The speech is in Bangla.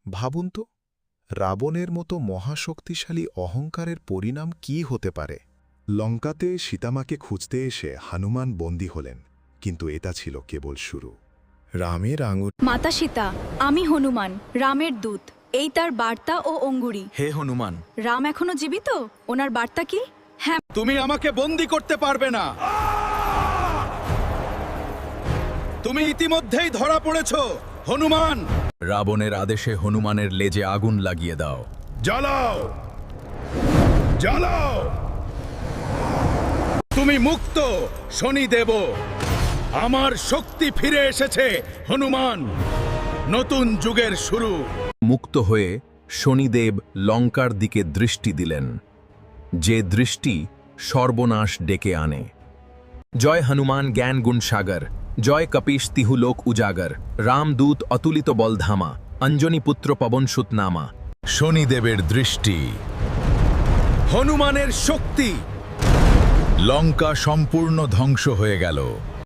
ভাবুন তো, রাবণের মতো মহাশক্তিশালী অহংকারের পরিণাম কি হতে পারে? লঙ্কাতে সীতামাকে খুঁজতে এসে হনুমান বন্দী হলেন, কিন্তু এটা ছিল কেবল শুরু। রামের আঙুল। মাতা সীতা, আমি হনুমান, রামের দূত। এই তার বার্তা ও অঙ্গুরি। হে হনুমান, রাম এখনো জীবিত? ওনার বার্তা কি? হ্যাঁ। তুমি আমাকে বন্দী করতে পারবে না। তুমি ইতিমধ্যেই ধরা পড়েছ, হনুমান। রাবণের আদেশে হনুমানের লেজে আগুন লাগিয়ে দাও। জ্বালাও, জ্বালাও। তুমি মুক্ত, শনিদেব। আমার শক্তি ফিরে এসেছে, হনুমান। নতুন যুগের শুরু। মুক্ত হয়ে শনিদেব লঙ্কার দিকে দৃষ্টি দিলেন, যে দৃষ্টি সর্বনাশ ডেকে আনে। জয় হনুমান জ্ঞান গুণ সাগর, জয় কপিশ তিহু লোক উজাগর, রামদূত অতুলিত বলধামা, অঞ্জনী পুত্র পবন সুত নামা। শনিদেবের দৃষ্টি, হনুমানের শক্তি। লঙ্কা সম্পূর্ণ ধ্বংস হয়ে গেল।